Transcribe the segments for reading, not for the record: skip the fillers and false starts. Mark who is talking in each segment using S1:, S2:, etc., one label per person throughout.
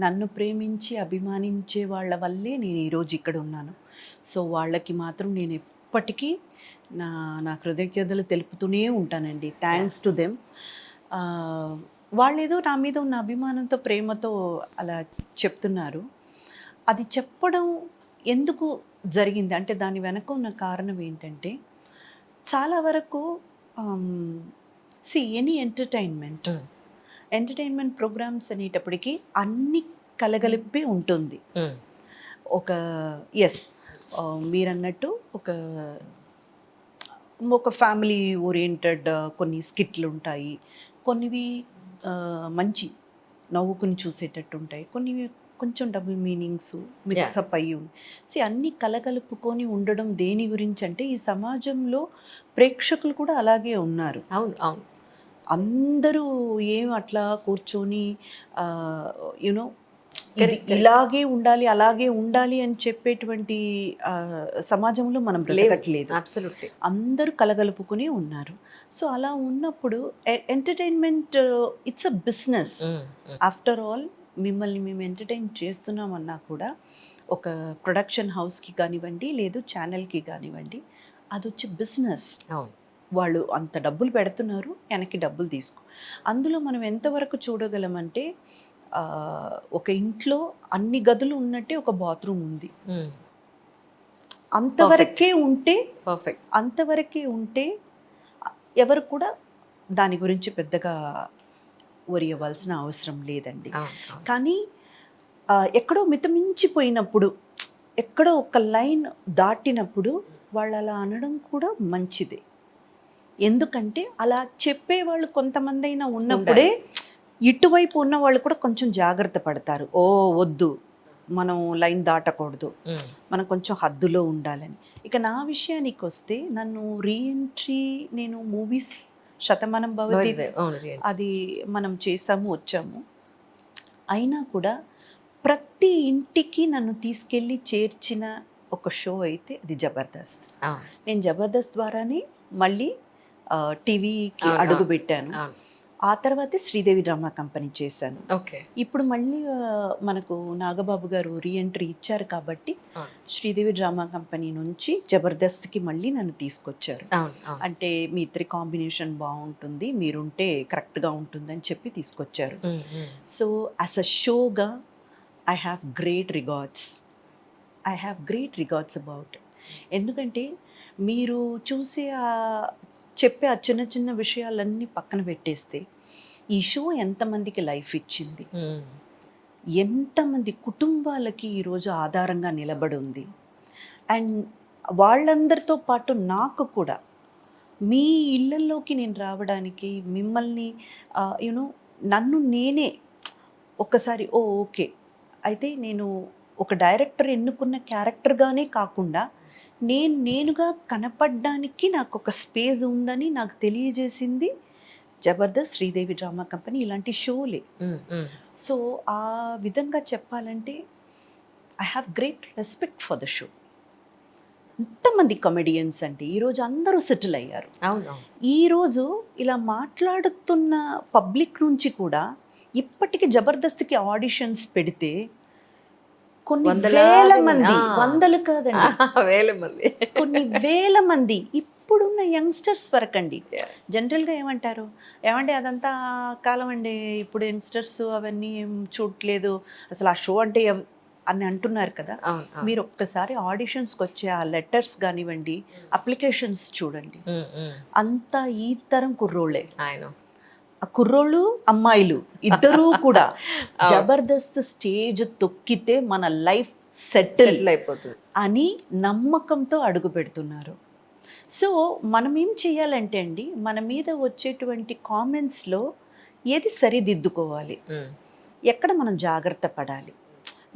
S1: నన్ను ప్రేమించి అభిమానించే వాళ్ళ వల్లే నేను ఈరోజు ఇక్కడ ఉన్నాను. సో వాళ్ళకి మాత్రం నేను ఎప్పటికీ నా నా కృతజ్ఞతలు తెలుపుతూనే ఉంటానండి. Thanks to them. వాళ్ళేదో నా మీద ఉన్న అభిమానంతో, ప్రేమతో అలా చెప్తున్నారు. అది చెప్పడం ఎందుకు జరిగింది అంటే దాని వెనక ఉన్న కారణం ఏంటంటే, చాలా వరకు ఎనీ ఎంటర్టైన్మెంట్ ప్రోగ్రామ్స్ అనేటప్పటికి అన్ని కలగలిపి ఉంటుంది. ఒక ఎస్ మీరన్నట్టు ఒక ఒక ఫ్యామిలీ ఓరియంటెడ్ కొన్ని స్కిట్లు ఉంటాయి, కొన్నివి మంచి నవ్వుకుని చూసేటట్టు ఉంటాయి, కొన్ని కొంచెం డబుల్ మీనింగ్స్ మిక్సప్ అయ్యి అన్నీ కలగలుపుకొని ఉండడం దేని గురించి అంటే ఈ సమాజంలో ప్రేక్షకులు కూడా అలాగే ఉన్నారు.
S2: అవును అవును,
S1: అందరూ ఏం అట్లా కూర్చొని యునో ఇది ఇలాగే ఉండాలి అలాగే ఉండాలి అని చెప్పేటువంటి సమాజంలో మనం బ్రతకట్లేదు. అందరూ కలగలుపుకుని ఉన్నారు. సో అలా ఉన్నప్పుడు entertainment it's a business. After all మిమ్మల్ని మేము ఎంటర్టైన్ చేస్తున్నామన్నా కూడా ఒక ప్రొడక్షన్ హౌస్కి కానివ్వండి, లేదు ఛానల్కి కానివ్వండి, అది వచ్చి బిజినెస్. వాళ్ళు అంత డబ్బులు పెడుతున్నారు, వెనక్కి డబ్బులు తీసుకో. అందులో మనం ఎంతవరకు చూడగలమంటే ఒక ఇంట్లో అన్ని గదులు ఉన్నట్టే ఒక బాత్రూమ్ ఉంది. అంతవరకే ఉంటే పర్ఫెక్ట్. అంతవరకే ఉంటే ఎవరు కూడా దాని గురించి పెద్దగా వరి అవ్వాల్సిన అవసరం లేదండి. కానీ ఎక్కడో మితమించిపోయినప్పుడు, ఎక్కడో ఒక లైన్ దాటినప్పుడు వాళ్ళు అలా అనడం కూడా మంచిదే. ఎందుకంటే అలా చెప్పేవాళ్ళు కొంతమంది అయినా ఉన్నప్పుడే ఇటువైపు ఉన్న వాళ్ళు కూడా కొంచెం జాగ్రత్త పడతారు. ఓ వద్దు, మనం లైన్ దాటకూడదు, మనం కొంచెం హద్దులో ఉండాలని. ఇక నా విషయానికి వస్తే నన్ను రీఎంట్రీ నేను మూవీస్ శతమానం భవతి అది మనం చేసాము వచ్చాము. అయినా కూడా ప్రతి ఇంటికి నన్ను తీసుకెళ్ళి చేర్చిన ఒక షో అయితే అది జబర్దస్త్. నేను జబర్దస్త్ ద్వారానే మళ్ళీ టీవీకి అడుగు పెట్టాను. ఆ తర్వాత శ్రీదేవి డ్రామా కంపెనీ చేశాను. ఇప్పుడు మళ్ళీ మనకు నాగబాబు గారు రీఎంట్రీ ఇచ్చారు కాబట్టి శ్రీదేవి డ్రామా కంపెనీ నుంచి జబర్దస్త్కి మళ్ళీ నన్ను తీసుకొచ్చారు. అంటే మీ ఇద్దరి కాంబినేషన్ బాగుంటుంది, మీరుంటే కరెక్ట్గా ఉంటుందని చెప్పి తీసుకొచ్చారు. సో యాజ్ అ షోగా I have great regards about. ఎందుకంటే మీరు చూసే చెప్పే ఆ చిన్న చిన్న విషయాలన్నీ పక్కన పెట్టేస్తే ఈ షో ఎంతమందికి లైఫ్ ఇచ్చింది, ఎంతమంది కుటుంబాలకి ఈరోజు ఆధారంగా నిలబడి ఉంది. అండ్ వాళ్ళందరితో పాటు నాకు కూడా మీ ఇళ్ళల్లోకి నేను రావడానికి, మిమ్మల్ని యూనో నన్ను నేనే ఒక్కసారి ఓకే అయితే నేను ఒక డైరెక్టర్ ఎన్నుకున్న క్యారెక్టర్గానే కాకుండా నేనుగా కనపడడానికి నాకు ఒక స్పేస్ ఉందని నాకు తెలియజేసింది జబర్దస్త్, శ్రీదేవి డ్రామా కంపెనీ ఇలాంటి షోలే. సో ఆ విధంగా చెప్పాలంటే I have great respect for the show. ఎంతమంది కమెడియన్స్ అంటే ఈరోజు అందరూ సెటిల్ అయ్యారు. ఈరోజు ఇలా మాట్లాడుతున్న పబ్లిక్ నుంచి కూడా ఇప్పటికీ జబర్దస్త్కి ఆడిషన్స్ పెడితే కొన్ని వేల మంది, వందలు కాదండి,
S2: వేల మంది,
S1: కొన్ని వేల మంది ఇప్పుడున్న యంగ్స్టర్స్ వరకు అండి. జనరల్గా ఏమంటారు, ఏమండి అదంతా కాలం అండి, ఇప్పుడు యంగ్స్టర్స్ అవన్నీ ఏం చూడట్లేదు, అసలు ఆ షో అంటే అని అంటున్నారు కదా. మీరు ఒక్కసారి ఆడిషన్స్కి వచ్చే ఆ లెటర్స్ కానివ్వండి, అప్లికేషన్స్ చూడండి, అంతా ఈ తరం కుర్రోళ్ళే. ఆ కుర్రోళ్ళు అమ్మాయిలు ఇద్దరూ కూడా జబర్దస్త్ స్టేజ్ తొక్కితే మన లైఫ్ సెటిల్ అయిపోతుంది అని నమ్మకంతో అడుగు పెడుతున్నారు. సో మనం ఏం చేయాలంటే అండి, మన మీద వచ్చేటువంటి కామెంట్స్లో ఏది సరిదిద్దుకోవాలి, ఎక్కడ మనం జాగ్రత్త పడాలి,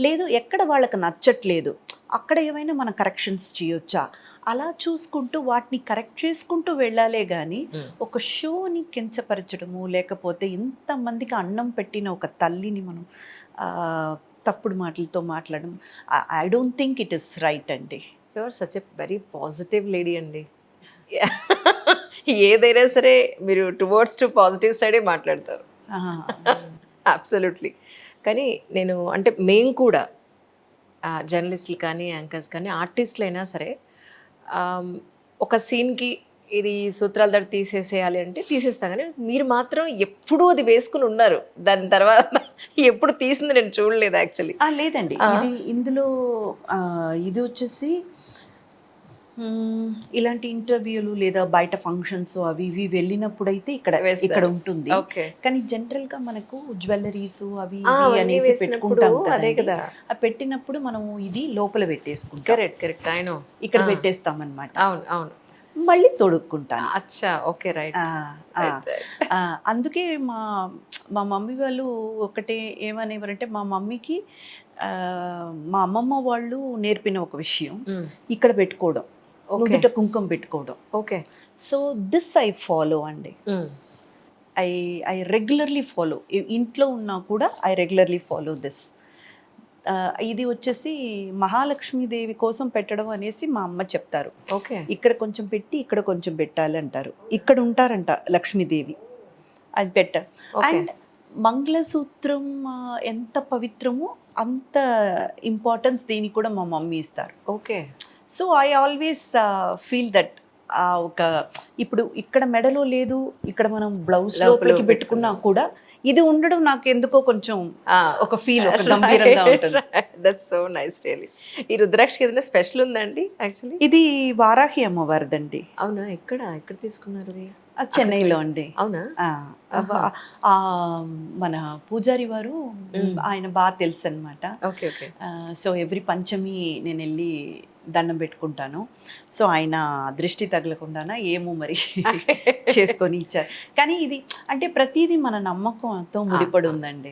S1: లేదు ఎక్కడ వాళ్ళకి నచ్చట్లేదు అక్కడ ఏమైనా మన కరెక్షన్స్ చేయొచ్చా, అలా చూసుకుంటూ వాటిని కరెక్ట్ చేసుకుంటూ వెళ్ళాలే కానీ ఒక షోని కించపరచడము, లేకపోతే ఇంతమందికి అన్నం పెట్టిన ఒక తల్లిని మనం తప్పుడు మాటలతో మాట్లాడడం, I don't think it is right అండి.
S2: You are such a very positive lady అండి. ఏదైనా సరే మీరు టువర్డ్స్ టు పాజిటివ్ సైడే మాట్లాడతారు. అబ్సల్యూట్లీ. కానీ నేను అంటే మేము కూడా జర్నలిస్టులు కానీ యాంకర్స్ కానీ ఆర్టిస్టులు అయినా సరే ఒక సీన్కి ఇది సూత్రాల దడ తీసేసేయాలి అంటే తీసేస్తాం, కానీ మీరు మాత్రం ఎప్పుడూ అది వేసుకుని ఉన్నారు. దాని తర్వాత ఎప్పుడు తీసింది నేను చూడలేదు యాక్చువల్లీ.
S1: లేదండి, ఇది ఇందులో ఇది వచ్చేసి ఇలాంటి ఇంటర్వ్యూలు లేదా బయట ఫంక్షన్స్ అవి ఇవి వెళ్ళినప్పుడు అయితే ఇక్కడ ఉంటుంది.
S2: ఓకే,
S1: కానీ జనరల్ గా మనకు జ్యువెలరీస్ అవి
S2: అవన్నీ
S1: ఇవి అనేసి
S2: వేసినప్పుడు
S1: పెట్టుకుంటాం
S2: అదే
S1: కదండి.
S2: కదా.
S1: ఆ పెట్టినప్పుడు మనం ఇది లోపల పెట్టేసుకుంటాం,
S2: కరెక్ట్ కరెక్ట్, ఐ నో.
S1: ఇక్కడ పెట్టేస్తాం అన్నమాట.
S2: అవును అవును,
S1: మళ్ళీ తొడుక్కుంటాను.
S2: అచ్చా, ఓకే, రైట్.
S1: అందుకే మా మా మమ్మీ వాళ్ళు ఒకటే ఏమనేవారంటే, మా మమ్మీకి మా అమ్మమ్మ వాళ్ళు నేర్పిన ఒక విషయం ఇక్కడ పెట్టుకోవడం, నుదుట కుంకుమ పెట్టుకోవడం.
S2: Okay,
S1: so this I follow అండి. I regularly follow. ఇంట్లో ఉన్నా కూడా ఐ రెగ్యులర్లీ ఫాలో దిస్. ఇది వచ్చేసి మహాలక్ష్మీదేవి కోసం పెట్టడం అనేసి మా అమ్మ చెప్తారు.
S2: ఓకే,
S1: ఇక్కడ కొంచెం పెట్టి ఇక్కడ కొంచెం పెట్టాలి అంటారు. ఇక్కడ ఉంటారంట లక్ష్మీదేవి, అది పెట్టారు. అండ్ మంగళసూత్రం ఎంత పవిత్రమో అంత ఇంపార్టెన్స్ దీనికి కూడా మా మమ్మీ ఇస్తారు.
S2: Okay.
S1: So I always feel that ఒక ఇప్పుడు ఇక్కడ మెడలో లేదు, ఇక్కడ మనం బ్లౌజ్ లోపలికి పెట్టుకున్నా కూడా ఇది ఉండడం నాకు ఎందుకో కొంచెం ఒక ఫీల్, ఒక గంభీరంగా ఉంటుంది.
S2: That's so nice really. ఈ రుద్రాక్షకి ఏదైనా స్పెషల్ ఉందండి యాక్చువల్లీ?
S1: ఇది వారాహి అమ్మవారిదండి.
S2: అవునా? ఎక్కడ తీసుకున్నారు ఇది?
S1: చెన్నైలో అండి.
S2: అవునా?
S1: మన పూజారి వారు ఆయన బాగా తెలుసు అనమాట.
S2: Okay okay.
S1: సో ఎవ్రీ పంచమి నేను వెళ్ళి దండం పెట్టుకుంటాను. సో ఆయన దృష్టి తగలకుండానా ఏమో మరి చేసుకొని ఇచ్చారు. కానీ ఇది అంటే ప్రతిదీ మన నమ్మకంతో ముడిపడి ఉందండి.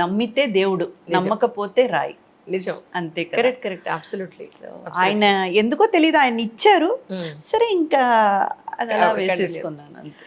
S1: నమ్మితే దేవుడు, నమ్మకపోతే రాయి.
S2: నిజం,
S1: అంతే.
S2: Correct correct, absolutely.
S1: ఆయన ఎందుకో తెలియదు, ఆయన ఇచ్చారు, సరే ఇంకా అది అలా వేసేసుకున్నాను అంతే.